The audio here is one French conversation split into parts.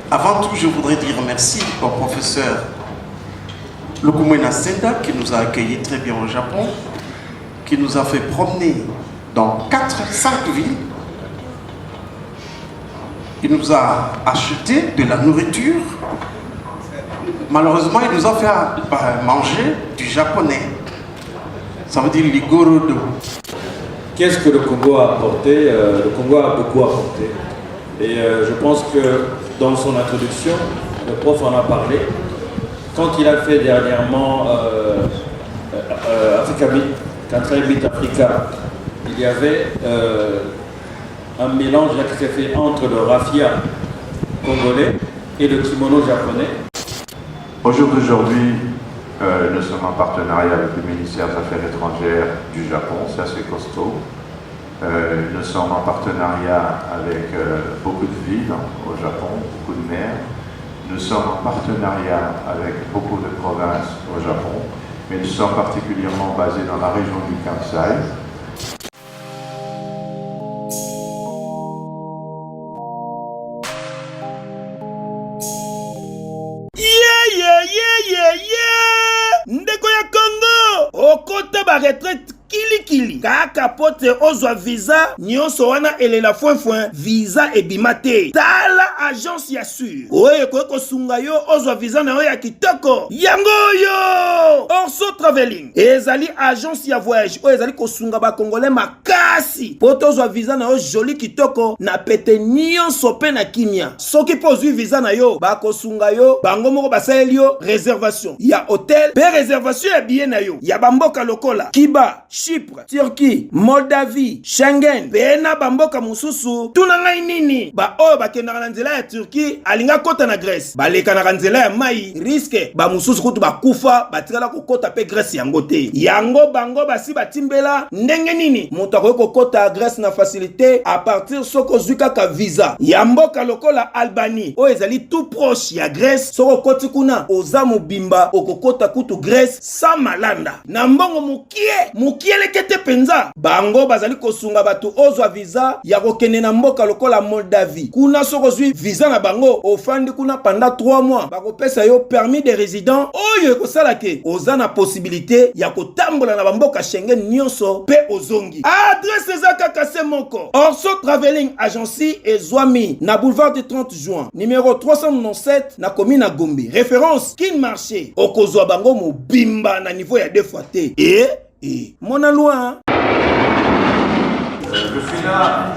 Avant tout, je voudrais dire merci au professeur Lukumwena Senda qui nous a accueillis très bien au Japon, qui nous a fait promener dans 5 villes. Il nous a acheté de la nourriture. Malheureusement, il nous a fait manger du japonais. Ça veut dire ligorodo. Qu'est-ce que le Congo a apporté? Le Congo a beaucoup apporté. Et je pense que dans son introduction, le prof en a parlé. Quand il a fait dernièrement Africa Meet, Country Meet Africa, il y avait un mélange qui s'est fait entre le raffia congolais et le kimono japonais. Au jour d'aujourd'hui, nous sommes en partenariat avec le ministère des Affaires étrangères du Japon, c'est assez costaud. Nous sommes en partenariat avec beaucoup de villes au Japon, beaucoup de maires. Nous sommes en partenariat avec beaucoup de provinces au Japon, mais nous sommes particulièrement basés dans la région du Kansai. Ndeko ya Congo okota ba retraite kilikili kaka pote ozwa visa nyonso wana elela fwen visa ebimate tala agence ya sur oye ko sunga yo ozwa visa na yo ya kitoko yango yo Orso Traveling ezali agence ya voyage oyo ezali kosunga ba congolais makasi poto ozwa visa na yo joli kitoko na pete nyonso pe na kimia soki po ozwi visa na yo ba kosunga yo bango moko basaleli yo réservation ya hôtel pe réservation ya billet na yo ya bamboka lokola Kiba, Chypre, Turquie, Moldavie, Schengen, pena bamboka mususu. Tuna ngai nini? Ba oyo bakendaka na nzela ya Turquie, alinga kota na Grèce. Baleka na nzela ya mai, risque ba mususu kutu bakufa, batikala kokota pe Grèce yango te. Yango bango basi batimbela ndenge nini? Moto akoki kokota Grèce na facilité à partir soko zwi kaka visa. Ya mboka lokola Albanie, oyo ezali tout proche ya Grèce, soko koti kuna oza mobimba okokota kutu Grèce sans malanda. Na mbongo mukie lekete penza bango bazali kosunga batu ozwa visa ya kokende na mboka lokola Moldavie kuna soko zwi visa na bango ofandi kuna pendant 3 mois bakopesa yo permis de résident oyo ekosalake oza na possibilité ya kotambola na bamboka Schengen nyonso pe ozongi adresse eza kaka se moko Orso Traveling Agency ezwami na boulevard du 30 juin numéro 397 na commune na Gombe référence Kin Marché okozwa bango mobimba na niveau ya 2 fois T et mon loi. Je suis là,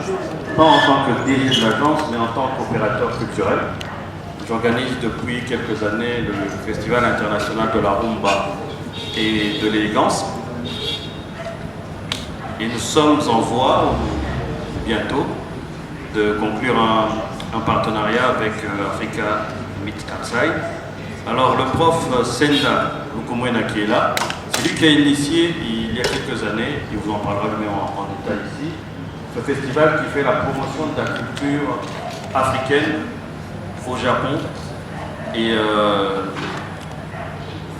pas en tant que DG de l'agence, mais en tant qu'opérateur culturel. J'organise depuis quelques années le Festival international de la rumba et de l'élégance. Et nous sommes en voie, bientôt, de conclure un partenariat avec Africa Meet Kansai. Alors le prof Senda Lukumwena qui est là, c'est lui qui a initié il y a quelques années, il vous en parlera lui en détail ici, ce festival qui fait la promotion de la culture africaine au Japon. Et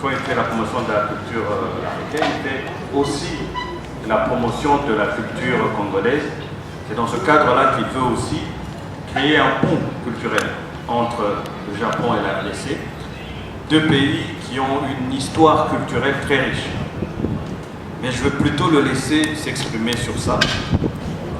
quand il fait la promotion de la culture africaine, il fait aussi la promotion de la culture congolaise. C'est dans ce cadre-là qu'il veut aussi créer un pont culturel entre le Japon et la RDC, 2 pays qui ont une histoire culturelle très riche. Mais je veux plutôt le laisser s'exprimer sur ça.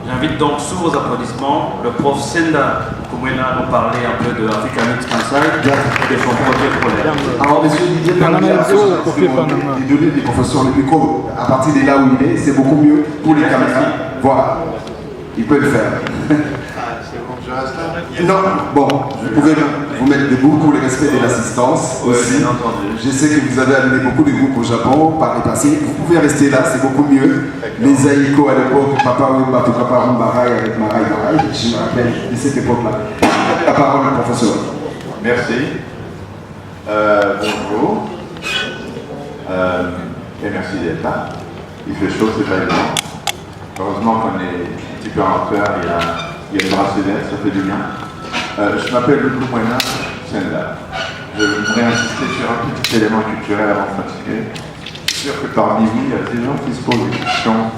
J'invite donc sous vos applaudissements le prof Senda Lukumwena à nous parler un peu de Africa Meet Kansai et de son projet polaire. Alors, monsieur Didier il donner des professeurs le micro à partir de là où il est, c'est beaucoup mieux pour les caméras. Voilà, il peut le faire. Non, bon, vous pouvez vous mettre debout pour le respect de l'assistance aussi. Je sais que vous avez amené beaucoup de groupes au Japon par le passé. Vous pouvez rester là, c'est beaucoup mieux. Les Aïko à l'époque, Papa Wimba, Papa Rumbarai avec Marai Marai, je me rappelle de cette époque-là. La parole au professeur. Merci. Bonjour. Et merci d'être là. Il fait chaud, c'est pas évident. Heureusement qu'on est un petit peu en hauteur, il y a une bracelet, ça fait du bien. Je m'appelle Lukumwena Senda. Je voudrais insister sur un petit élément culturel avant de fatiguer. Je suis sûr que parmi vous, il y a des gens qui se posent des questions.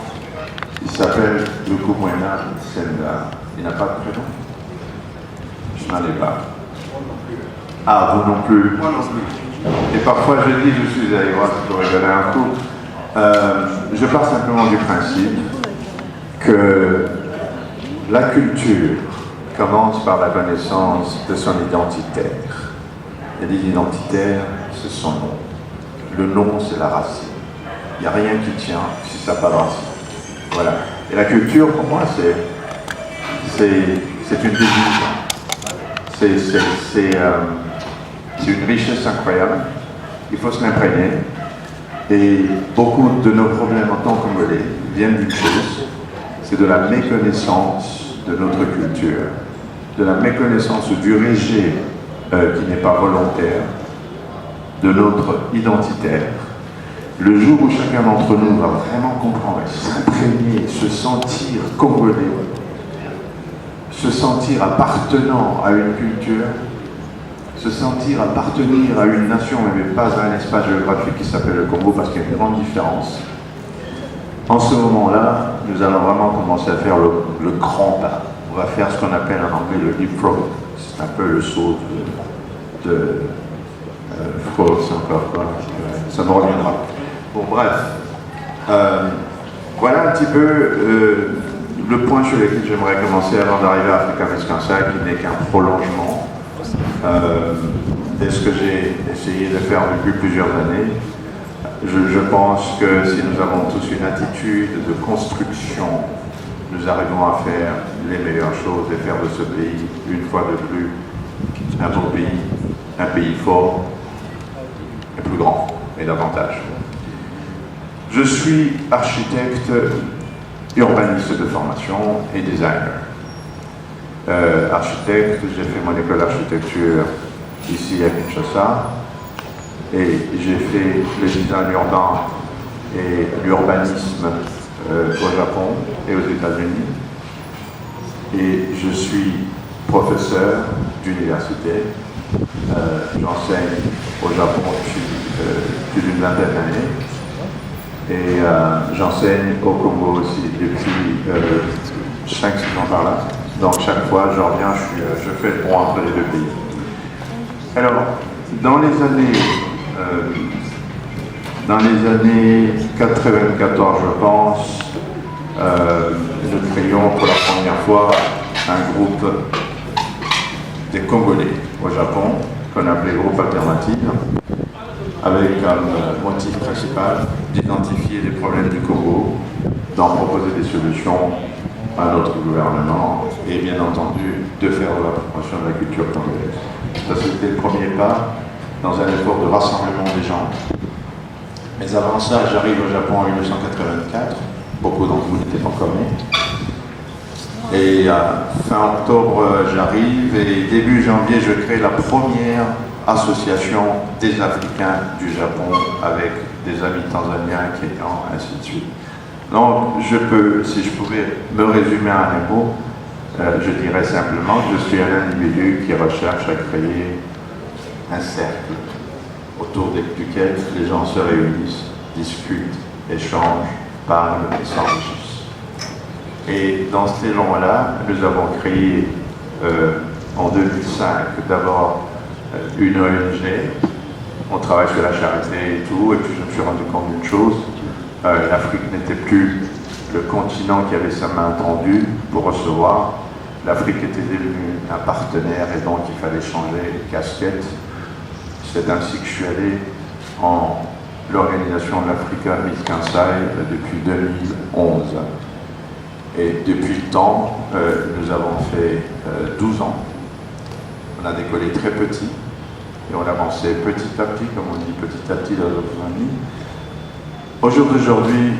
Il s'appelle Lukumwena Senda. Il n'a pas de prénom. Je n'en ai pas. Ah, vous non plus. Moi non plus. Et parfois je dis, je suis allé voir pour rigoler un coup. Je pars simplement du principe que la culture commence par la connaissance de son identitaire. Et l'identitaire, c'est son nom. Le nom, c'est la racine. Il n'y a rien qui tient si ça n'a pas de racine. Voilà. Et la culture, pour moi, c'est une devise. C'est une richesse incroyable. Il faut se l'imprégner. Et beaucoup de nos problèmes en tant que Congolais viennent d'une chose, c'est de la méconnaissance de notre culture, de la méconnaissance du régime qui n'est pas volontaire, de notre identitaire. Le jour où chacun d'entre nous va vraiment comprendre, s'imprégner, se sentir congolais, se sentir appartenant à une culture, se sentir appartenir à une nation, mais pas à un espace géographique qui s'appelle le Congo, parce qu'il y a une grande différence. En ce moment-là, nous allons vraiment commencer à faire le grand pas. On va faire ce qu'on appelle en anglais le leapfrog. C'est un peu le saut de ça me reviendra. Bon, bref. Voilà un petit peu le point sur lequel j'aimerais commencer avant d'arriver à Africa Miskansa, qui n'est qu'un prolongement de ce que j'ai essayé de faire depuis plusieurs années. Je pense que si nous avons tous une attitude de construction, nous arrivons à faire les meilleures choses et faire de ce pays, une fois de plus, un beau pays, un pays fort et plus grand et davantage. Je suis architecte, urbaniste de formation et designer. Architecte, j'ai fait mon école d'architecture ici à Kinshasa et j'ai fait le design urbain et l'urbanisme au Japon et aux États-Unis. Et je suis professeur d'université. J'enseigne au Japon depuis plus d'une vingtaine d'années. Et j'enseigne au Congo aussi depuis 5-6 ans par là. Donc chaque fois je reviens, je fais le pont entre les deux pays. Alors, dans les années 94, je pense, nous créons pour la première fois un groupe des Congolais au Japon, qu'on appelait groupe alternatif, avec comme motif principal d'identifier les problèmes du Congo, d'en proposer des solutions à notre gouvernement et bien entendu de faire la promotion de la culture congolaise. Ça, c'était le premier pas dans un effort de rassemblement des gens. Mais avant ça, j'arrive au Japon en 1984. Beaucoup d'entre vous n'étaient pas encore nés. Et fin octobre, j'arrive et début janvier, je crée la première association des Africains du Japon avec des amis tanzaniens, kenyans, ainsi de suite. Donc, si je pouvais me résumer en un mot, je dirais simplement que je suis un individu qui recherche à créer un cercle autour duquel les gens se réunissent, discutent, échangent, parlent et s'enrichissent. Et dans cet élan-là, nous avons créé en 2005 d'abord une ONG. On travaille sur la charité et tout, et puis je me suis rendu compte d'une chose. L'Afrique n'était plus le continent qui avait sa main tendue pour recevoir. L'Afrique était devenue un partenaire et donc il fallait changer les casquettes. C'est ainsi que je suis allé en l'organisation de l'Africa Miskansa depuis 2011. Et depuis le temps, nous avons fait 12 ans. On a décollé très petit et on avançait petit à petit, comme on dit petit à petit dans notre famille. Au jour d'aujourd'hui,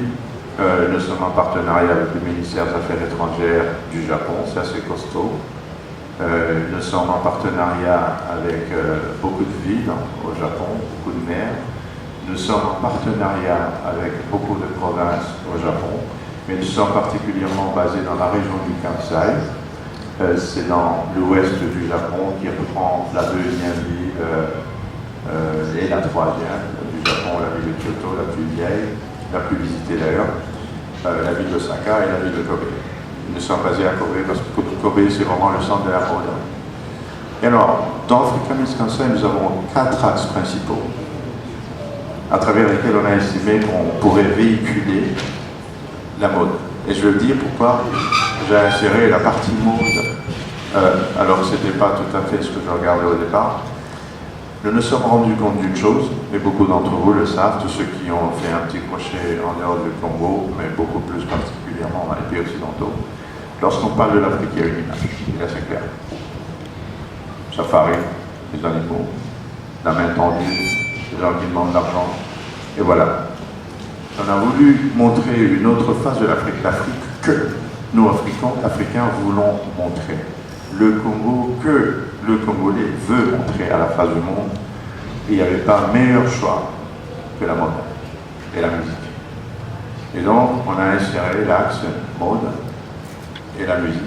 nous sommes en partenariat avec le ministère des Affaires étrangères du Japon, c'est assez costaud. Nous sommes en partenariat avec beaucoup de villes au Japon, beaucoup de maires. Nous sommes en partenariat avec beaucoup de provinces au Japon, mais nous sommes particulièrement basés dans la région du Kansai. C'est dans l'ouest du Japon qui reprend la deuxième ville et la troisième du Japon, la ville de Kyoto, la plus vieille, la plus visitée d'ailleurs, la ville d'Osaka et la ville de Kobe. Nous sommes basés à Kobe parce que Kobe c'est vraiment le centre de la mode. Et alors, dans Africa Miss Kansai, nous avons 4 axes principaux à travers lesquels on a estimé qu'on pourrait véhiculer la mode. Et je veux dire pourquoi j'ai inséré la partie mode, alors que ce n'était pas tout à fait ce que je regardais au départ. Nous nous sommes rendus compte d'une chose, et beaucoup d'entre vous le savent, tous ceux qui ont fait un petit crochet en dehors du Congo, mais beaucoup plus particulièrement dans les pays occidentaux. Lorsqu'on parle de l'Afrique, il y a une image, et là c'est clair. Safari, les animaux, la main tendue, les gens qui demandent de l'argent, et voilà. On a voulu montrer une autre face de l'Afrique que nous, Africains, voulons montrer. Le Congo, que le Congolais veut montrer à la face du monde. Et il n'y avait pas meilleur choix que la mode et la musique. Et donc, on a inséré l'axe mode et la musique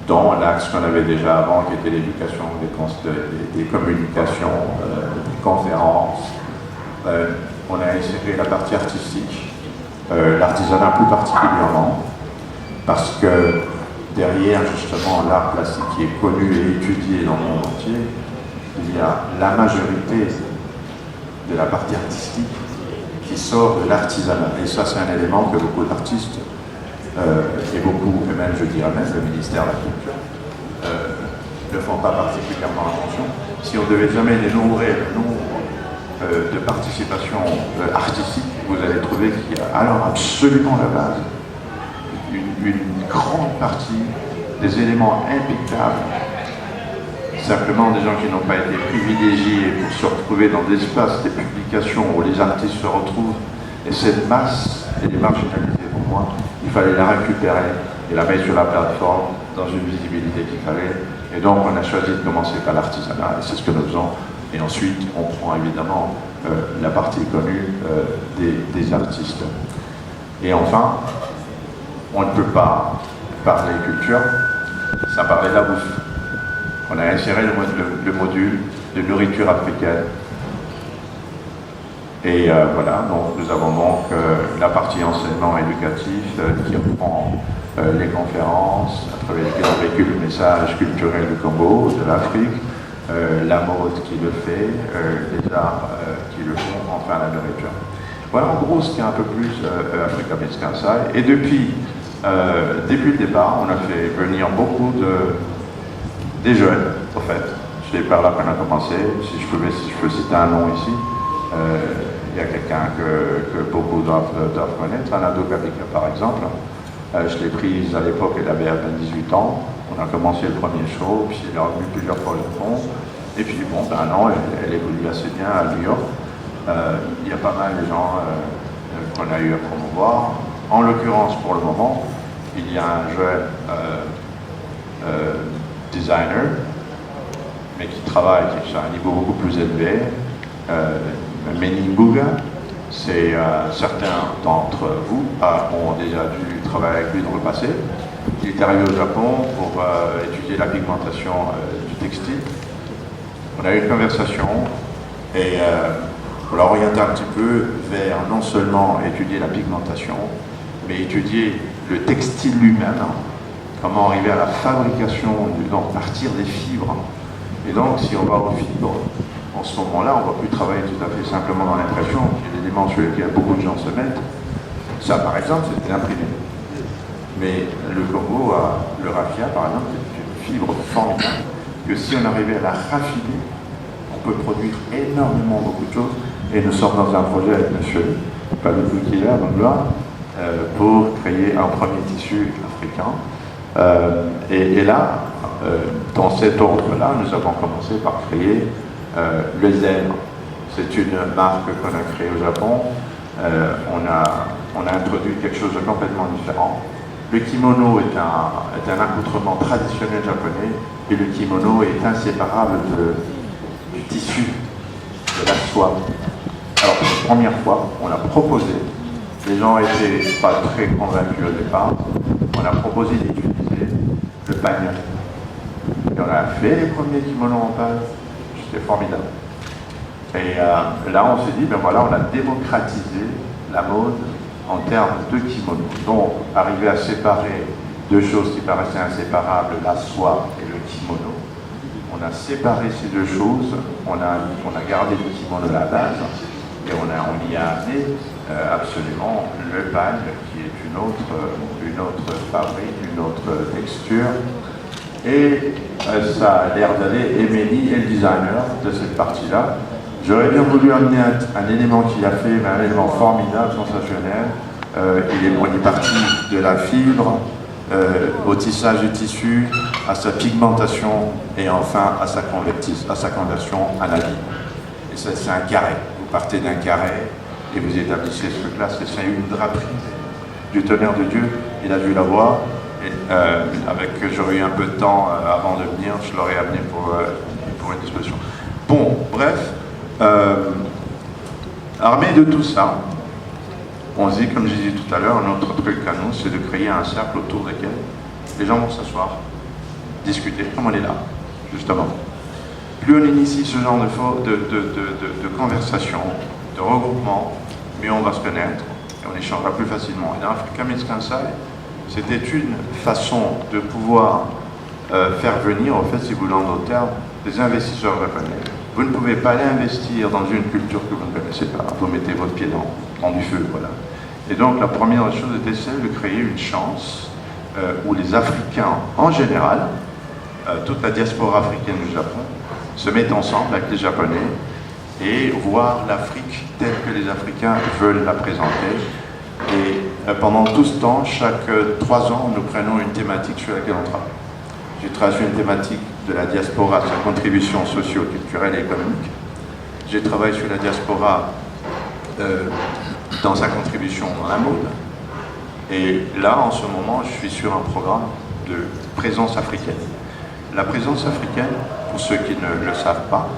dans l'axe qu'on avait déjà avant, qui était l'éducation, des communications, des conférences. On a inséré la partie artistique, l'artisanat plus particulièrement, parce que derrière justement l'art plastique qui est connu et étudié dans le monde entier, il y a la majorité de la partie artistique qui sort de l'artisanat. Et ça, c'est un élément que beaucoup d'artistes, et même je dirais même le ministère de la Culture, ne font pas particulièrement attention. Si on devait jamais dénombrer le nombre de participation artistique, vous allez trouver qu'il y a alors absolument la base, une grande partie des éléments impeccables, simplement des gens qui n'ont pas été privilégiés pour se retrouver dans des espaces, des publications où les artistes se retrouvent, et cette masse, elle est marginalisée pour moi, il fallait la récupérer et la mettre sur la plateforme dans une visibilité qu'il fallait, et donc on a choisi de commencer par l'artisanat, et c'est ce que nous faisons. Et ensuite, on prend évidemment la partie connue des artistes. Et enfin, on ne peut pas parler culture sans parler de la bouffe. On a inséré le module de nourriture africaine. Et voilà, donc nous avons donc la partie enseignement éducatif qui reprend les conférences à travers lesquelles on véhicule le message culturel du Congo, de l'Afrique, la mode qui le fait, les arts qui le font, enfin la nourriture. Voilà en gros ce qui est un peu plus Africa Miss Kansai. Et depuis le départ, on a fait venir beaucoup des jeunes, en fait. C'est par là qu'on a commencé. Si je peux citer un nom ici, il y a quelqu'un que beaucoup doivent connaître, Anado Kabika par exemple. Je l'ai prise à l'époque, elle avait à peine 18 ans. On a commencé le premier show, puis elle est revenue plusieurs fois au Japon. Et puis bon, un an, elle évolue assez bien à New York. Il y a pas mal de gens qu'on a eu à promouvoir. En l'occurrence, pour le moment, il y a un jeune designer, mais qui travaille, qui est à un niveau beaucoup plus élevé, Meninguga. C'est certains d'entre vous ont déjà dû travailler avec lui dans le passé. Il est arrivé au Japon pour étudier la pigmentation du textile. On a eu une conversation et on l'a orienté un petit peu vers non seulement étudier la pigmentation, mais étudier le textile lui-même, comment arriver à la fabrication, donc partir des fibres. Et donc, si on va aux fibres, en ce moment-là, on ne va plus travailler tout à fait simplement dans l'impression, qui est l'élément sur lequel beaucoup de gens se mettent. Ça, par exemple, c'est l'imprimé. Mais le Congo, le raffia, par exemple, c'est une fibre formidable, que si on arrivait à la raffiner, on peut produire énormément beaucoup de choses. Et nous sommes dans un projet avec monsieur, pas du tout qui est là, donc là, pour créer un premier tissu africain. Et là, dans cet ordre-là, nous avons commencé par créer le Zen. C'est une marque qu'on a créée au Japon. On a introduit quelque chose de complètement différent. Le kimono est un accoutrement traditionnel japonais et le kimono est inséparable du tissu, de la soie. Alors, pour la première fois, on a proposé, les gens n'étaient pas très convaincus au départ, on a proposé d'utiliser le pagne. Et on a fait les premiers kimonos en pagne, c'était formidable. Et là, on s'est dit, ben voilà, on a démocratisé la mode en termes de kimono. Donc, arriver à séparer deux choses qui paraissaient inséparables, la soie et le kimono, on a séparé ces deux choses, on a gardé le kimono de la base, et on y a amené absolument le pagne, qui est une autre fabrique, une autre texture. Et ça a l'air d'aller. Émilie est le designer de cette partie-là. J'aurais bien voulu amener un élément qu'il a fait, mais un élément formidable, sensationnel. On est parti de la fibre au tissage du tissu, à sa pigmentation et enfin à sa conversion en habit. Et ça, c'est un carré. Vous partez d'un carré et vous établissez ce truc-là. C'est une draperie du tonnerre de Dieu. Il a dû la voir. J'aurais eu un peu de temps avant de venir, je l'aurais amené pour une disposition. Bon, bref, armé de tout ça, on se dit, comme je disais tout à l'heure, notre truc à nous, c'est de créer un cercle autour duquel les gens vont s'asseoir, discuter, comme on est là, justement. Plus on initie ce genre de conversation, de regroupement, mieux on va se connaître et on échangera plus facilement. Et dans Africa Meets Kansai, c'était une façon de pouvoir faire venir, en fait, si vous voulez en d'autres termes, des investisseurs japonais. Vous ne pouvez pas aller investir dans une culture que vous ne connaissez pas. Vous mettez votre pied dans du feu, voilà. Et donc, la première chose était celle de créer une chance où les Africains, en général, toute la diaspora africaine du Japon, se mettent ensemble avec les Japonais et voir l'Afrique telle que les Africains veulent la présenter. Et pendant tout ce temps, chaque 3 ans, nous prenons une thématique sur laquelle on travaille. J'ai travaillé sur une thématique de la diaspora, sa contribution socio-culturelle et économique. J'ai travaillé sur la diaspora dans sa contribution dans la mode. Et là, en ce moment, je suis sur un programme de présence africaine. La présence africaine, pour ceux qui ne le savent pas,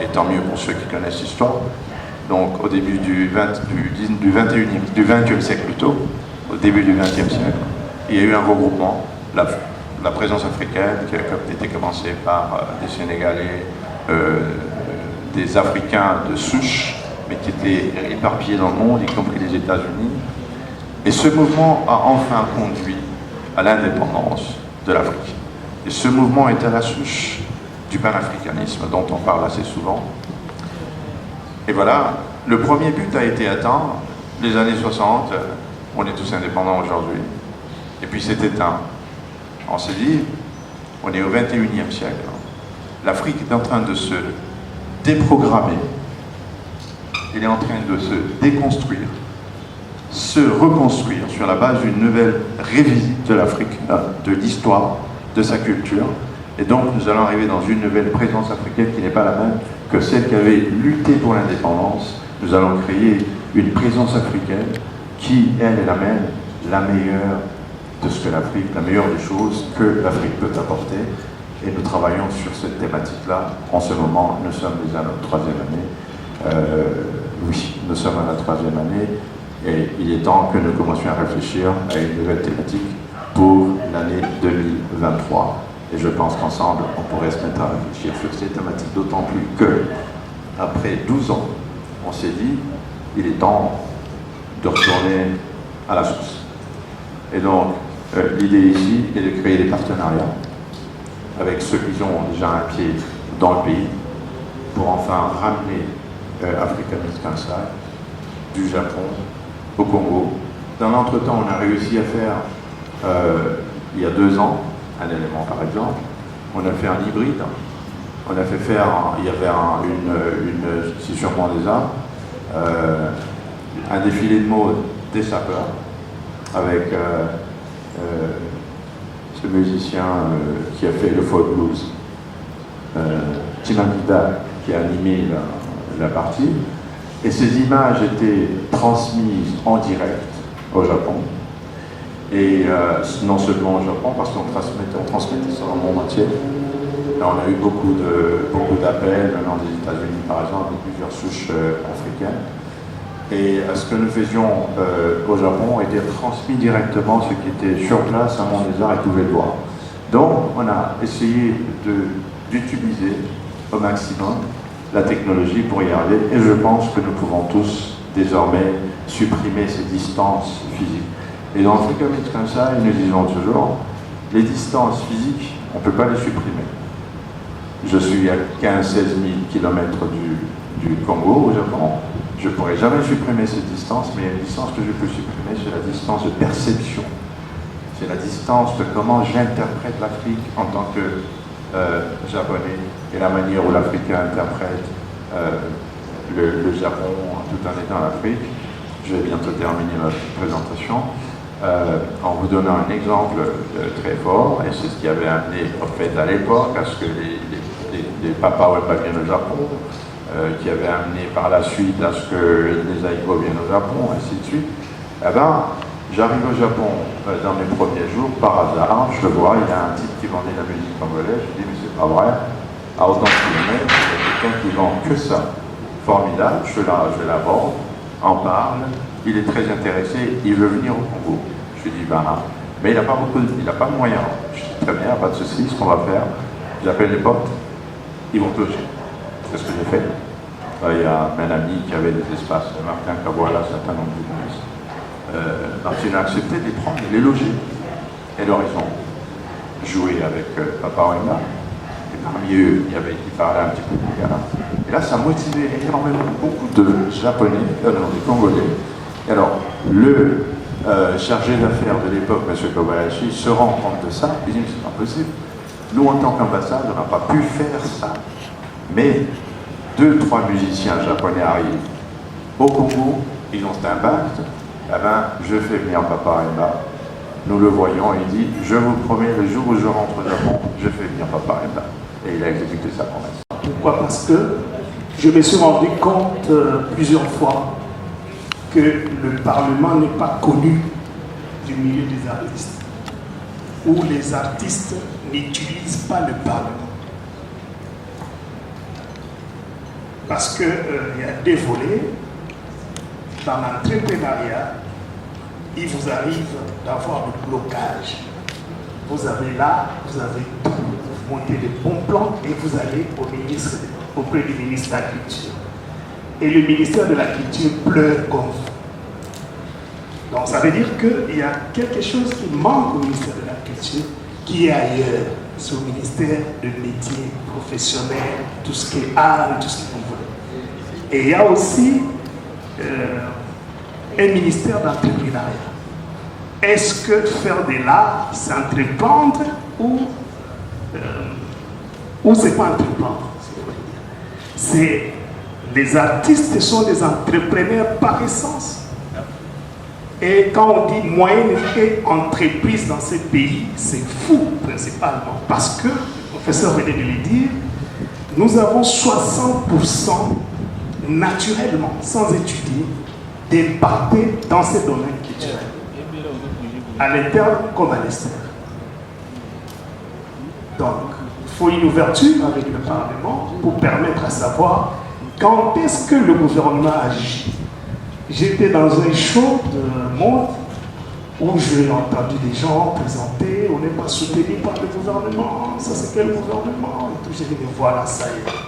et tant mieux pour ceux qui connaissent l'histoire, donc au début du 20e siècle plutôt, au début du 20e siècle, il y a eu un regroupement, la présence africaine qui a été commencée par des Sénégalais, des Africains de souche, mais qui étaient éparpillés dans le monde, y compris les États-Unis. Et ce mouvement a enfin conduit à l'indépendance de l'Afrique. Et ce mouvement est à la souche du panafricanisme dont on parle assez souvent. Et voilà, le premier but a été atteint, les années 60, on est tous indépendants aujourd'hui. Et puis c'est éteint. On s'est dit, on est au 21e siècle. L'Afrique est en train de se déprogrammer. Elle est en train de se déconstruire, se reconstruire sur la base d'une nouvelle révisite de l'Afrique, de l'histoire, de sa culture. Et donc nous allons arriver dans une nouvelle présence africaine qui n'est pas la même que celle qui avait lutté pour l'indépendance. Nous allons créer une présence africaine qui, elle, est la meilleure de ce que l'Afrique, la meilleure des choses que l'Afrique peut apporter. Et nous travaillons sur cette thématique-là. En ce moment, nous sommes déjà à notre 3e année. Oui, nous sommes à la 3e année. Et il est temps que nous commencions à réfléchir à une nouvelle thématique pour l'année 2023. Et je pense qu'ensemble, on pourrait se mettre à réfléchir sur ces thématiques, d'autant plus que, après 12 ans, on s'est dit, il est temps de retourner à la source. Et donc, l'idée ici est de créer des partenariats avec ceux qui ont déjà un pied dans le pays, pour enfin ramener Africa Meets Kansai du Japon au Congo. Dans l'entretemps, on a réussi à faire, il y a 2 ans, un élément par exemple, on a fait un hybride, on a fait faire, il y avait c'est sûrement des arts, un défilé de mode des sapeurs, avec ce musicien qui a fait le folk blues, Chimamanda, qui a animé la partie, et ces images étaient transmises en direct au Japon. Et non seulement au Japon, parce qu'on transmettait ça dans le monde entier. Là, on a eu beaucoup d'appels, venant des États-Unis par exemple, de plusieurs souches africaines. Et ce que nous faisions au Japon était transmis directement, ce qui était sur place à Mont des Arts et pouvait le voir. Donc, on a essayé d'utiliser au maximum la technologie pour y arriver. Et je pense que nous pouvons tous désormais supprimer ces distances physiques. Et dans Africa Meets Kansai, nous disons toujours, les distances physiques, on ne peut pas les supprimer. Je suis à 15-16 000 km du Congo, au Japon. Je ne pourrais jamais supprimer cette distance, mais il y a une distance que je peux supprimer, c'est la distance de perception. C'est la distance de comment j'interprète l'Afrique en tant que japonais et la manière où l'Africain interprète le Japon tout en étant l'Afrique. Je vais bientôt terminer ma présentation en vous donnant un exemple très fort, et c'est ce qui avait amené en fait à l'époque à ce que les Papa Wemba viennent au Japon, qui avait amené par la suite à ce que les Aïko viennent au Japon, ainsi de suite. Eh ben, j'arrive au Japon dans mes premiers jours, par hasard, je le vois, il y a un type qui vendait la musique congolaise, je dis mais c'est pas vrai, à autant de kilomètres, il y a quelqu'un qui vend que ça. Formidable, je l'aborde, en parle, il est très intéressé, il veut venir au Congo. Je lui dis ben, mais il n'a pas de moyens. Je dis très bien, pas de souci, ce qu'on va faire, j'appelle les potes, ils vont te loger. C'est ce que j'ai fait. Il y a un ami qui avait des espaces, Martin Kaboala, un certain nombre d'humoristes. Donc il a accepté de les prendre, de les loger. Et alors ils ont joué avec Papa Wemba. Et parmi eux, il y avait qui parlait un petit peu de Lingala. Et là, ça a motivé énormément beaucoup de Japonais, des Congolais. Et alors, le chargé d'affaires de l'époque, M. Kobayashi, se rend compte de ça. Il dit, mais c'est pas possible. Nous, en tant qu'ambassade, on n'a pas pu faire ça. Mais 2-3 musiciens japonais arrivent au Congo, ils ont cet impact. Eh ben, je fais venir Papa Wemba. Nous le voyons, il dit, je vous promets, le jour où je rentre au Japon, je fais venir Papa Wemba. Et il a exécuté sa promesse. Pourquoi? Parce que je me suis rendu compte plusieurs fois que le Parlement n'est pas connu du milieu des artistes, où les artistes n'utilisent pas le Parlement. Parce qu'il y a des volets. Dans l'entrepreneuriat, il vous arrive d'avoir le blocage. Vous avez tout, vous montez les bons plans et vous allez auprès du ministre de la Culture. Et le ministère de la Culture pleure comme vous. Donc ça veut dire qu'il y a quelque chose qui manque au ministère de la Culture qui est ailleurs, c'est au ministère de métier professionnel, tout ce qui est art et tout ce que vous voulez. Et il y a aussi un ministère d'entrepreneuriat. Est-ce que faire de l'art, c'est entreprendre ou c'est pas entreprendre? C'est les artistes sont des entrepreneurs par essence. Et quand on dit moyenne et entreprise dans ce pays, c'est fou principalement. Parce que, le professeur venait de le dire, nous avons 60% naturellement, sans étudier, d'impacter dans ces domaines culturels, à l'interne comme à l'extérieur. Donc, il faut une ouverture avec le Parlement pour permettre à savoir quand est-ce que le gouvernement agit. J'étais dans un show de mode où j'ai entendu des gens présenter, on n'est pas soutenu par le gouvernement, ça c'est quel gouvernement? Et tout, j'ai dit, mais voilà, ça y est.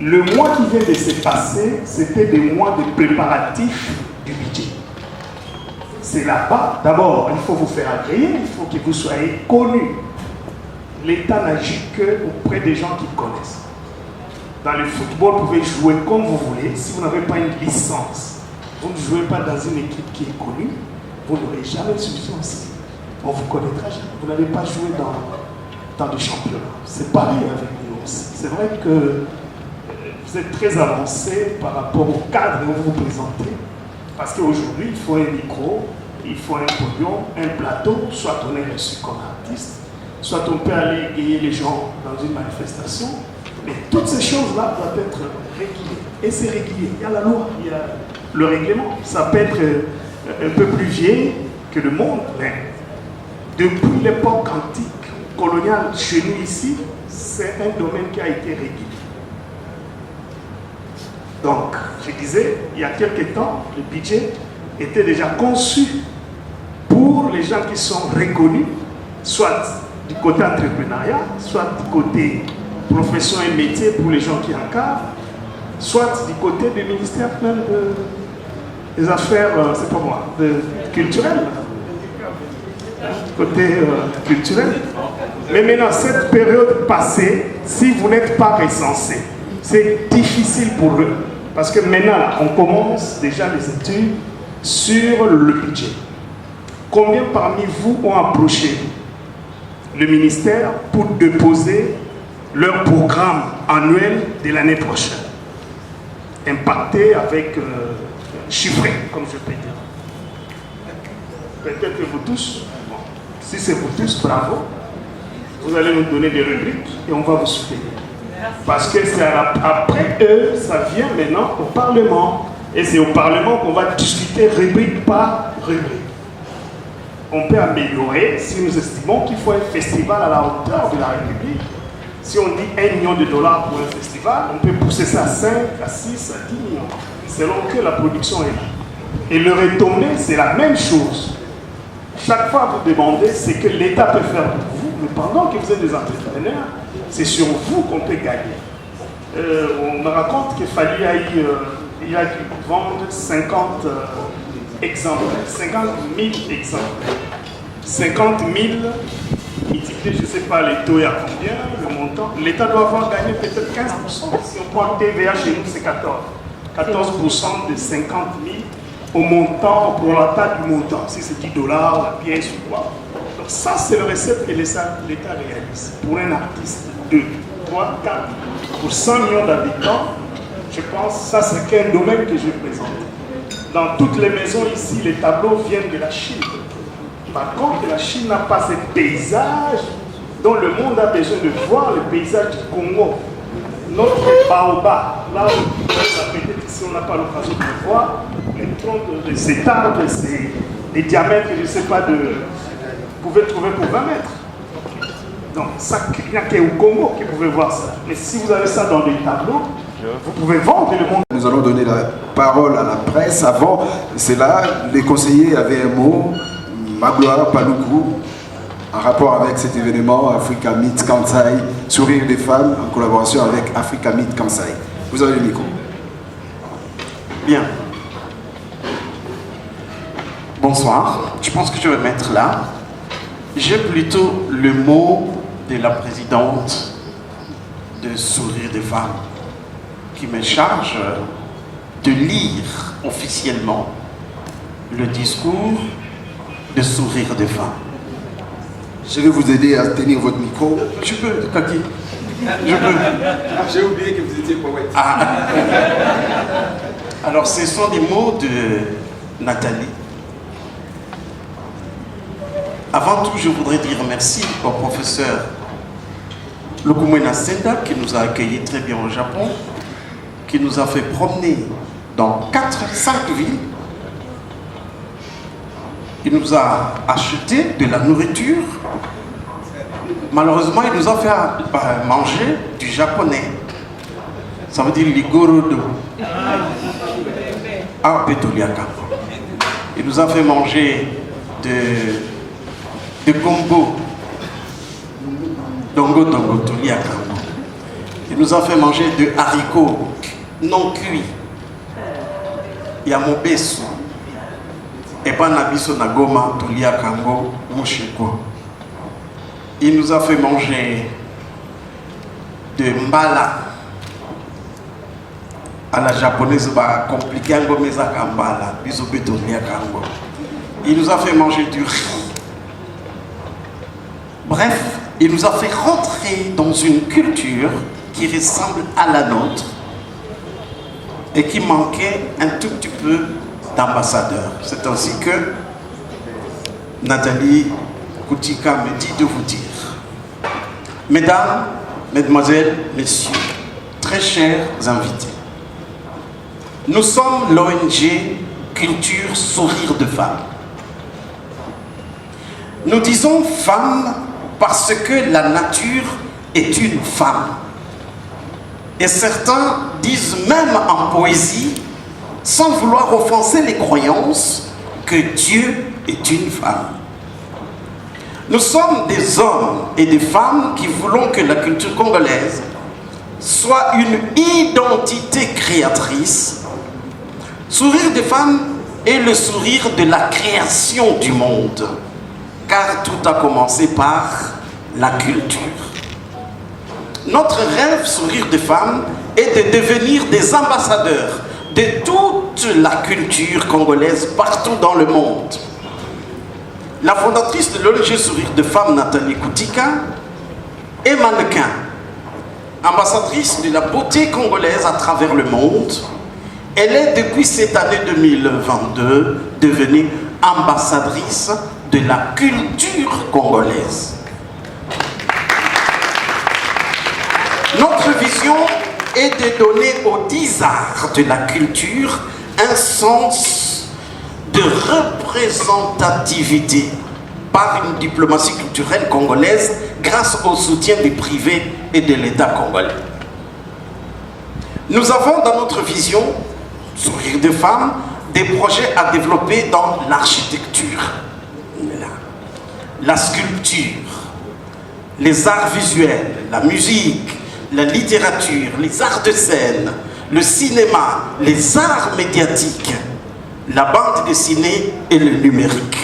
Le mois qui vient de se passer, c'était des mois de préparatifs du budget. C'est là-bas, d'abord, il faut vous faire agréer, il faut que vous soyez connus. L'État n'agit qu'auprès des gens qui connaissent. Dans le football, vous pouvez jouer comme vous voulez. Si vous n'avez pas une licence, vous ne jouez pas dans une équipe qui est connue, vous n'aurez jamais de substance. On ne vous connaîtra jamais. Vous n'allez pas jouer dans des championnats. C'est pareil avec nous aussi. C'est vrai que vous êtes très avancé par rapport au cadre où vous vous présentez. Parce qu'aujourd'hui, il faut un micro, il faut un podium, un plateau, soit on est reçu comme artiste, soit on peut aller égayer les gens dans une manifestation. Mais toutes ces choses-là doivent être régulées. Et c'est régulier. Il y a la loi, il y a le règlement. Ça peut être un peu plus vieil que le monde, mais depuis l'époque antique, coloniale, chez nous ici, c'est un domaine qui a été régulé. Donc, je disais, il y a quelques temps, le budget était déjà conçu pour les gens qui sont reconnus, soit du côté entrepreneuriat, soit du côté profession et métier pour les gens qui encadrent, soit du côté du ministère même des affaires, c'est pas moi, culturelles. Côté culturel. Mais maintenant, cette période passée, si vous n'êtes pas recensé, c'est difficile pour eux. Parce que maintenant, là, on commence déjà les études sur le budget. Combien parmi vous ont approché le ministère pour déposer leur programme annuel de l'année prochaine? Impacté avec chiffré, comme je peux dire. Peut-être que vous tous, bon, si c'est vous tous, bravo. Vous allez nous donner des rubriques et on va vous soutenir. Parce que c'est après eux, ça vient maintenant au Parlement. Et c'est au Parlement qu'on va discuter rubrique par rubrique. On peut améliorer si nous estimons qu'il faut un festival à la hauteur de la République. Si on dit $1 million pour un festival, on peut pousser ça à 5, à 6, à 10 millions, selon que la production est là. Et le retourner, c'est la même chose. Chaque fois vous demandez ce que l'État peut faire pour vous, mais pendant que vous êtes des entrepreneurs, c'est sur vous qu'on peut gagner. On me raconte qu'il fallait il a dû vendre 50 exemplaires, 50 000 exemplaires. 50 000 multiplié, je ne sais pas les taux et à combien, le montant. L'État doit avoir gagné peut-être 15%. Si on prend le TVA chez nous, c'est 14. 14% de 50 000 au montant, pour la taille du montant. Si c'est $10, la pièce ou quoi. Donc ça, c'est le recette que l'État réalise. Pour un artiste, 2, 3, 4, pour 100 millions d'habitants, je pense que ça, c'est qu'un domaine que je présente. Dans toutes les maisons ici, les tableaux viennent de la Chine. Par contre, la Chine n'a pas ces paysages dont le monde a besoin de voir, le paysage du Congo. Notre baobab, là où peut-être si on n'a pas l'occasion de le voir, les troncs de cet arbre, des diamètres, je ne sais pas, vous pouvez trouver pour 20 mètres. Donc, ça, il n'y a qu'au Congo qui pouvez voir ça. Mais si vous avez ça dans des tableaux, vous pouvez vendre le monde. Nous allons donner la parole à la presse. Avant cela, les conseillers avaient un mot, Magloire Paloukou, en rapport avec cet événement Africa Meet Kansai, Sourire des femmes, en collaboration avec Africa Meet Kansai. Vous avez le micro. Bien. Bonsoir. Je pense que je vais mettre là. J'ai plutôt le mot de la présidente de Sourire des femmes qui me charge de lire officiellement le discours de Sourire des femmes. Je vais vous aider à tenir votre micro. Je peux, Kaki. Je peux. J'ai oublié que vous étiez poète. Ah. Alors, ce sont des mots de Nathalie. Avant tout, je voudrais dire merci au professeur Lukumwena Senda qui nous a accueillis très bien au Japon, qui nous a fait promener dans 5 villes. Il nous a acheté de la nourriture. Malheureusement, il nous a fait manger du japonais. Ça veut dire ligorodo. Ah, Betoliaka. Il nous a fait manger de gombo. Dongo dongo toliaka. Il nous a fait manger de haricots non cuits. Yamobesu. Et pas nabiso nagoma toliakango mushiko. Il nous a fait manger de mbala. À la japonaise, va compliquer un gomeza kambala. Il nous a fait manger du riz. Bref, il nous a fait rentrer dans une culture qui ressemble à la nôtre et qui manquait un tout petit peu d'ambassadeurs. C'est ainsi que Nathalie Koutika me dit de vous dire. Mesdames, Mesdemoiselles, Messieurs, très chers invités, nous sommes l'ONG Culture Sourire de Femmes. Nous disons femme parce que la nature est une femme. Et certains disent même en poésie, sans vouloir offenser les croyances, que Dieu est une femme. Nous sommes des hommes et des femmes qui voulons que la culture congolaise soit une identité créatrice. Sourire des femmes est le sourire de la création du monde, car tout a commencé par la culture. Notre rêve, Sourire de Femmes, est de devenir des ambassadeurs de toute la culture congolaise partout dans le monde. La fondatrice de l'ONG Sourire de Femmes, Nathalie Koutika, est mannequin, ambassadrice de la beauté congolaise à travers le monde. Elle est depuis cette année 2022 devenue ambassadrice de la culture congolaise. Notre vision est de donner aux 10 arts de la culture un sens de représentativité par une diplomatie culturelle congolaise grâce au soutien du privé et de l'État congolais. Nous avons dans notre vision, Sourire de Femmes, des projets à développer dans l'architecture, la sculpture, les arts visuels, la musique, la littérature, les arts de scène, le cinéma, les arts médiatiques, la bande dessinée et le numérique.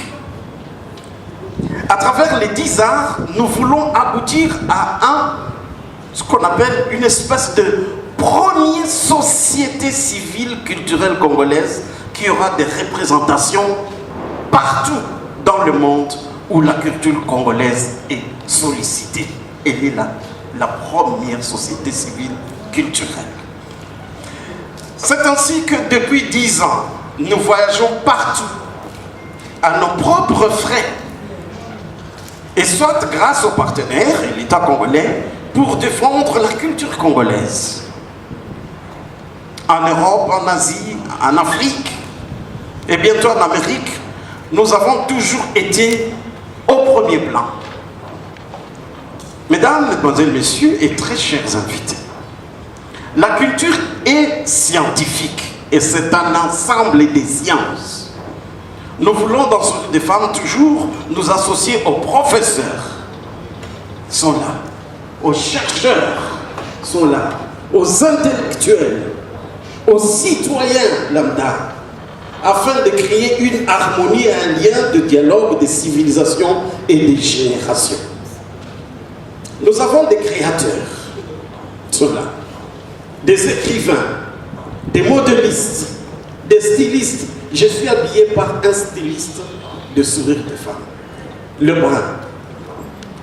À travers les 10 arts, nous voulons aboutir à ce qu'on appelle une espèce de première société civile culturelle congolaise qui aura des représentations partout dans le monde où la culture congolaise est sollicitée. Elle est la première société civile culturelle. C'est ainsi que depuis 10 ans, nous voyageons partout à nos propres frais et soit grâce aux partenaires et l'État congolais pour défendre la culture congolaise. En Europe, en Asie, en Afrique et bientôt en Amérique, nous avons toujours été au premier plan. Mesdames, Mesdemoiselles, Messieurs et très chers invités, la culture est scientifique et c'est un ensemble des sciences. Nous voulons dans Sourire des Femmes toujours nous associer aux professeurs, sont là, aux chercheurs, sont là, aux intellectuels, aux citoyens lambda, afin de créer une harmonie et un lien de dialogue des civilisations et des générations. Nous avons des créateurs, sont là, des écrivains, des modélistes, des stylistes. Je suis habillé par un styliste de Sourire de Femmes, le brun.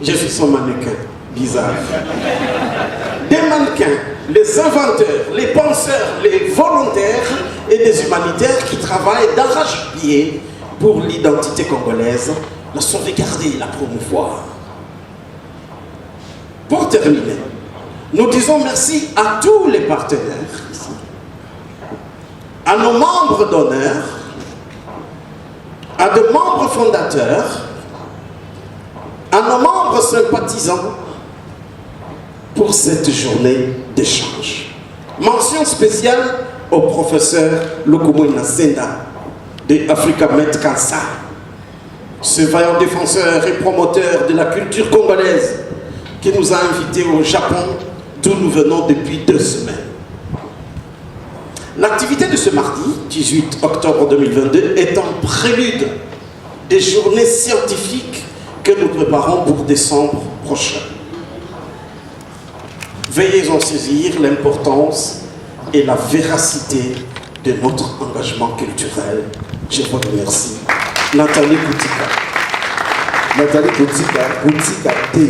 Je suis son mannequin, bizarre. Des mannequins, les inventeurs, les penseurs, les volontaires et des humanitaires qui travaillent d'arrache-pied pour l'identité congolaise, la sauvegarder et la promouvoir. Pour terminer, nous disons merci à tous les partenaires ici, à nos membres d'honneur, à de membres fondateurs, à nos membres sympathisants pour cette journée d'échange. Mention spéciale au professeur Lokomwena Senda de Africa Med Kansa, ce vaillant défenseur et promoteur de la culture congolaise qui nous a invités au Japon, d'où nous venons depuis 2 semaines. L'activité de ce mardi, 18 octobre 2022, est un prélude des journées scientifiques que nous préparons pour décembre prochain. Veuillez en saisir l'importance et la véracité de notre engagement culturel. Je vous remercie. Nathalie Koutika. Nathalie Koutika T.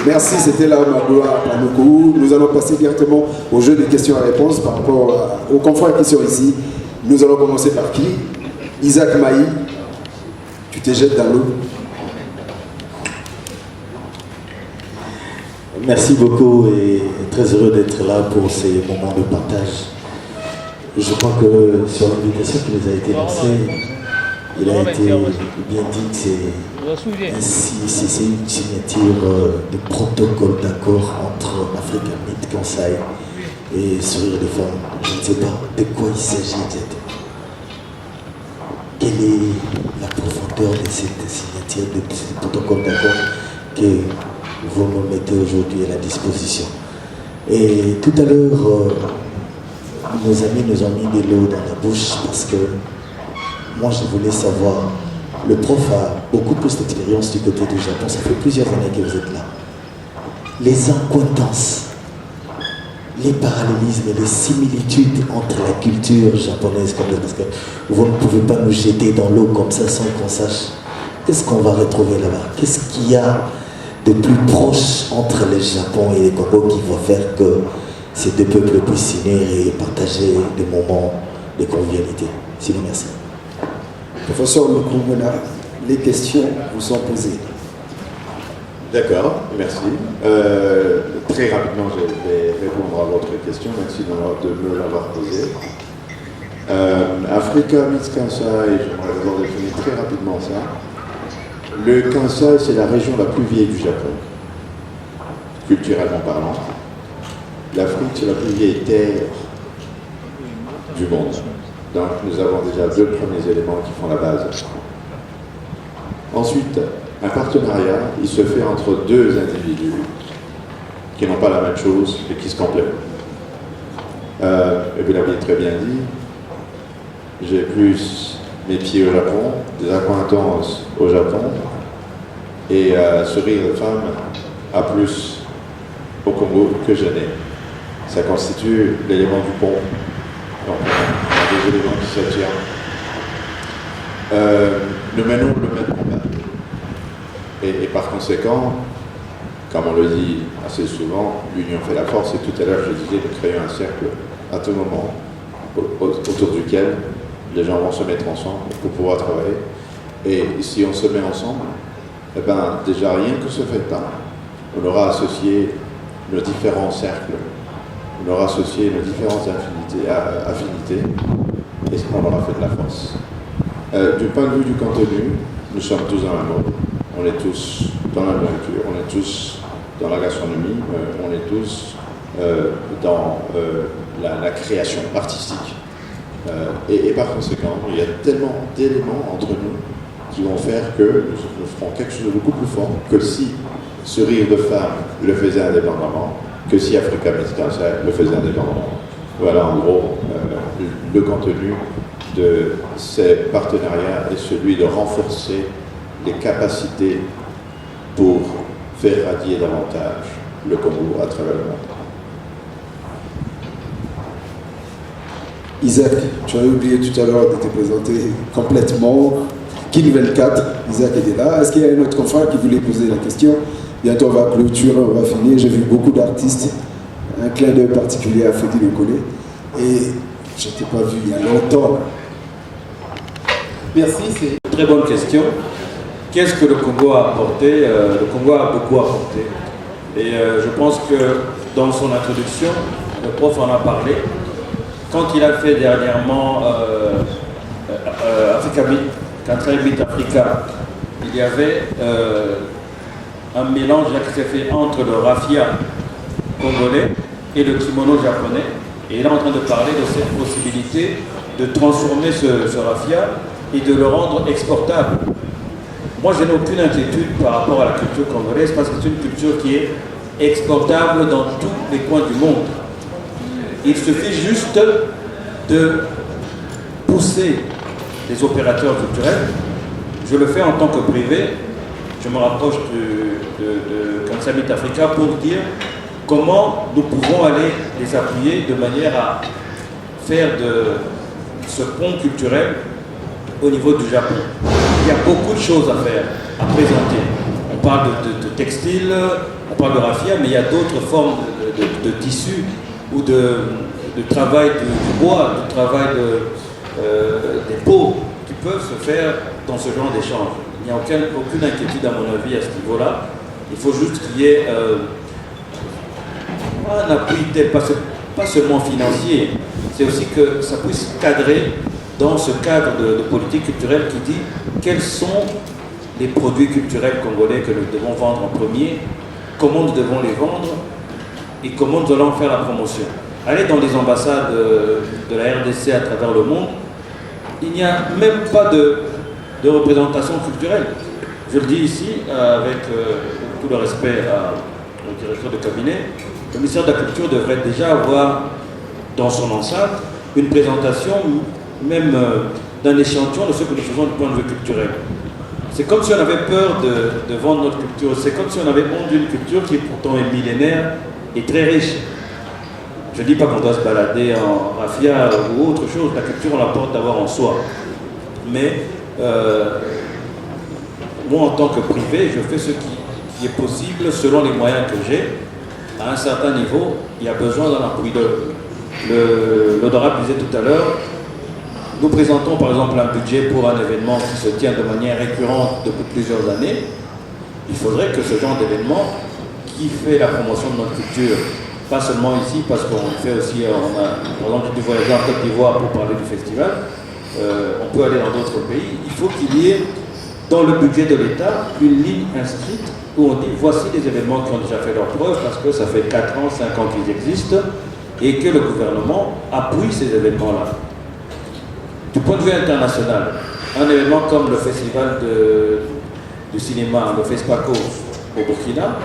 Merci, c'était là ma gloire pour beaucoup. Nous allons passer directement au jeu des questions et réponses par rapport aux confrères qui sont ici. Nous allons commencer par qui? Isaac Maï, tu te jettes dans l'eau. Merci beaucoup et très heureux d'être là pour ces moments de partage. Je crois que sur l'invitation qui nous a été lancée, il a été bien dit que c'est une signature de protocole d'accord entre Africa Med Kansai et Sourire des Femmes. Je ne sais pas de quoi il s'agit exactement. Quelle est la profondeur de cette signature, de ce protocole d'accord que vous me mettez aujourd'hui à la disposition? Et tout à l'heure, nos amis nous ont mis de l'eau dans la bouche parce que moi je voulais savoir, le prof a beaucoup plus d'expérience du côté du Japon, ça fait plusieurs années que vous êtes là. les accointances, les parallélismes et les similitudes entre la culture japonaise comme parce que vous ne pouvez pas nous jeter dans l'eau comme ça sans qu'on sache qu'est-ce qu'on va retrouver là-bas, qu'est-ce qu'il y a de plus proche entre le Japon et le Congo qui va faire que ces deux peuples puissent s'unir et partager des moments de convivialité. Sinon, merci. Professeur Lukumuna, les questions vous sont posées. D'accord, merci. Très rapidement, je vais répondre à votre question. Merci de me l'avoir posée. Africa meets Kansai, j'aimerais d'abord définir très rapidement ça. Le Kansai, c'est la région la plus vieille du Japon, culturellement parlant. L'Afrique, c'est la plus vieille terre du monde. Donc nous avons déjà deux premiers éléments qui font la base. Ensuite, un partenariat, il se fait entre deux individus qui n'ont pas la même chose et qui se complètent. Et vous l'avez très bien dit, j'ai plus mes pieds au Japon, des accointances au Japon, et ce rire de femme a plus au Congo que je n'ai. Ça constitue l'élément du pont. Donc, on a des éléments qui s'attirent. Nous menons le même combat. Et par conséquent, comme on le dit assez souvent, l'union fait la force. Et tout à l'heure, je disais de créer un cercle à tout moment autour duquel les gens vont se mettre ensemble pour pouvoir travailler. Et si on se met ensemble, eh ben, déjà rien que ce fait-là, on aura associé nos différents cercles, on aura associé nos différentes affinités, et on aura fait de la force. Du point de vue du contenu, nous sommes tous dans la mode, on est tous dans la nourriture, on est tous dans la gastronomie, on est tous dans la création artistique. Et par conséquent, il y a tellement d'éléments entre nous qui vont faire que nous ferons quelque chose de beaucoup plus fort que si ce rire de femme le faisait indépendamment, que si Africa Meets Kansai le faisait indépendamment. Voilà en gros le contenu de ces partenariats et celui de renforcer les capacités pour faire radier davantage le Congo à travers le monde. Isaac, tu as oublié tout à l'heure de te présenter complètement. Qui nouvelle 4, Isaac était là. Est-ce qu'il y a un autre confrère qui voulait poser la question? Bientôt on va clôturer, on va finir. J'ai vu beaucoup d'artistes. Un clin d'œil particulier à Freddy Lecolé. Et je ne t'ai pas vu il y a longtemps. Merci, c'est une très bonne question. Qu'est-ce que le Congo a apporté? Le Congo a beaucoup apporté. Et je pense que dans son introduction, le prof en a parlé. Quand il a fait dernièrement Africa Meets Africa, il y avait un mélange qui s'est fait entre le raffia congolais et le kimono japonais. Et il est en train de parler de cette possibilité de transformer ce raffia et de le rendre exportable. Moi, je n'ai aucune inquiétude par rapport à la culture congolaise parce que c'est une culture qui est exportable dans tous les coins du monde. Il suffit juste de pousser les opérateurs culturels. Je le fais en tant que privé. Je me rapproche de Kansai Meets Africa pour dire comment nous pouvons aller les appuyer de manière à faire de ce pont culturel au niveau du Japon. Il y a beaucoup de choses à faire, à présenter. On parle de textile, on parle de raffia, mais il y a d'autres formes de tissus ou de travail du bois, du travail des peaux qui peuvent se faire dans ce genre d'échange. Il n'y a aucune inquiétude à mon avis à ce niveau-là. Il faut juste qu'il y ait un appui tel, pas seulement financier, c'est aussi que ça puisse cadrer dans ce cadre de politique culturelle qui dit quels sont les produits culturels congolais que nous devons vendre en premier, comment nous devons les vendre et comment nous allons faire la promotion. Allez dans les ambassades de la RDC à travers le monde, il n'y a même pas de représentation culturelle. Je le dis ici avec tout le respect au directeur de cabinet, le ministère de la Culture devrait déjà avoir dans son enceinte une présentation même d'un échantillon de ce que nous faisons du point de vue culturel. C'est comme si on avait peur de vendre notre culture. C'est comme si on avait honte d'une culture qui pourtant est millénaire et très riche. Je ne dis pas qu'on doit se balader en raffia ou autre chose. La culture, on la porte d'avoir en soi. Mais moi, en tant que privé, je fais ce qui est possible selon les moyens que j'ai. À un certain niveau, il y a besoin d'un appui. L'honorable disait tout à l'heure, nous présentons par exemple un budget pour un événement qui se tient de manière récurrente depuis plusieurs années. Il faudrait que ce genre d'événement qui fait la promotion de notre culture, pas seulement ici, parce qu'on fait aussi, par exemple, du voyage en Côte d'Ivoire pour parler du festival, on peut aller dans d'autres pays. Il faut qu'il y ait dans le budget de l'État une ligne inscrite où on dit voici des événements qui ont déjà fait leur preuve parce que ça fait 4 ans, 5 ans qu'ils existent et que le gouvernement appuie ces événements-là. Du point de vue international, un événement comme le festival du cinéma, le FESPACO au Burkina,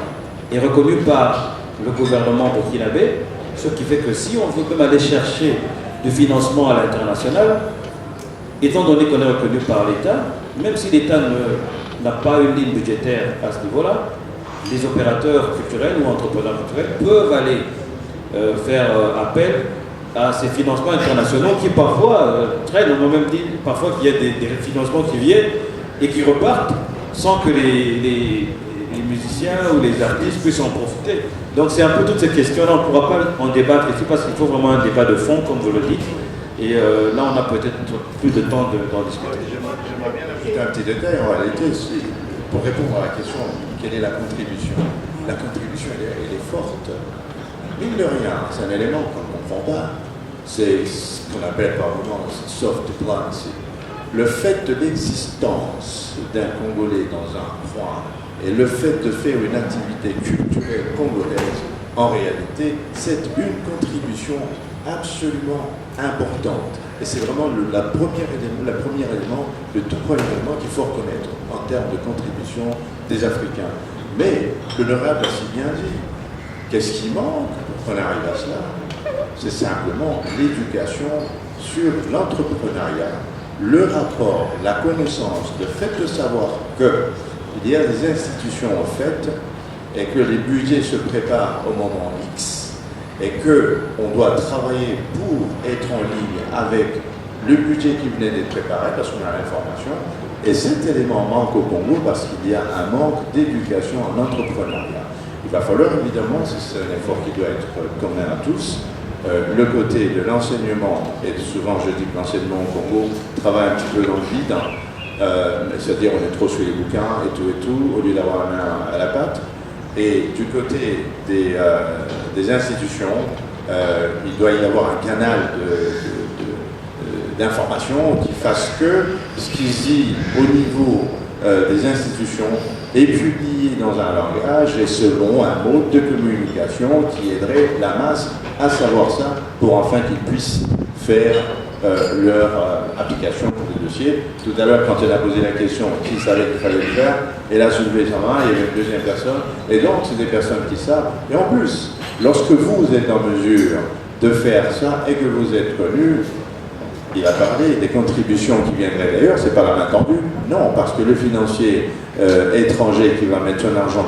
est reconnu par le gouvernement burkinabé, ce qui fait que si on veut même aller chercher du financement à l'international, étant donné qu'on est reconnu par l'État, même si l'État n'a pas une ligne budgétaire à ce niveau-là, les opérateurs culturels ou entrepreneurs culturels peuvent aller faire appel à ces financements internationaux qui parfois traînent. On m'a même dit parfois qu'il y a des financements qui viennent et qui repartent sans que les musiciens ou les artistes puissent en profiter. Donc c'est un peu toutes ces questions-là, on ne pourra pas en débattre ici parce qu'il faut vraiment un débat de fond, comme vous le dites. Et là, on a peut-être plus de temps d'en discuter. J'aimerais bien ajouter un petit détail en réalité, pour répondre à la question, quelle est la contribution? La contribution, elle est forte. Mine de rien, c'est un élément qu'on ne comprend pas. C'est ce qu'on appelle par moment soft diplomacy. Le fait de l'existence d'un Congolais dans un coin et le fait de faire une activité culturelle congolaise, en réalité, c'est une contribution absolument importante. Et c'est vraiment le tout premier élément qu'il faut reconnaître en termes de contribution des Africains. Mais l'honorable a si bien dit, qu'est-ce qui manque pour qu'on arrive à cela? C'est simplement l'éducation sur l'entrepreneuriat, le rapport, la connaissance, le fait de savoir qu'il y a des institutions en fait et que les budgets se préparent au moment X et qu'on doit travailler pour être en ligne avec le budget qui venait d'être préparé parce qu'on a l'information. Et cet élément manque au Congo parce qu'il y a un manque d'éducation en entrepreneuriat. Il va falloir évidemment, c'est un effort qui doit être commun à tous, le côté de l'enseignement, et souvent je dis que l'enseignement au Congo travaille un petit peu dans le vide, c'est-à-dire on est trop sur les bouquins et tout, au lieu d'avoir la main à la pâte. Et du côté des institutions, il doit y avoir un canal d'information qui fasse que ce qui se dit au niveau des institutions est publié dans un langage et selon un mode de communication qui aiderait la masse à savoir ça pour enfin qu'ils puissent faire leur application pour les dossiers. Tout à l'heure, quand elle a posé la question qui savait qu'il fallait le faire, elle a soulevé sa main, il y avait une deuxième personne, et donc c'est des personnes qui savent. Et en plus, lorsque vous êtes en mesure de faire ça et que vous êtes connu, il a parlé des contributions qui viendraient d'ailleurs, c'est pas la main tendue, non, parce que le financier étranger qui va mettre son argent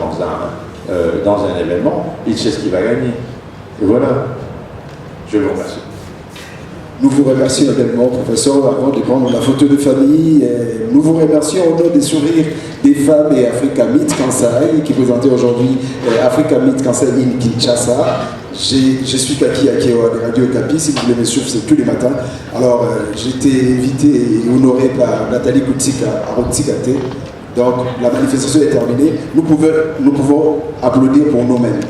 dans un événement, il sait ce qu'il va gagner. Et voilà, je vous remercie. Nous vous remercions également, professeur, avant de prendre la photo de famille. Nous vous remercions au nom des sourires des femmes et Africa Meet Kansai, qui présentait aujourd'hui Africa Meet Kansai in Kinshasa. Je suis Kaki Akeo de Radio Kapi, si vous voulez me suivre, c'est tous les matins. Alors, j'ai été invité et honoré par Nathalie Koutsika à Rotsikate. Donc, la manifestation est terminée. Nous pouvons applaudir pour nous-mêmes.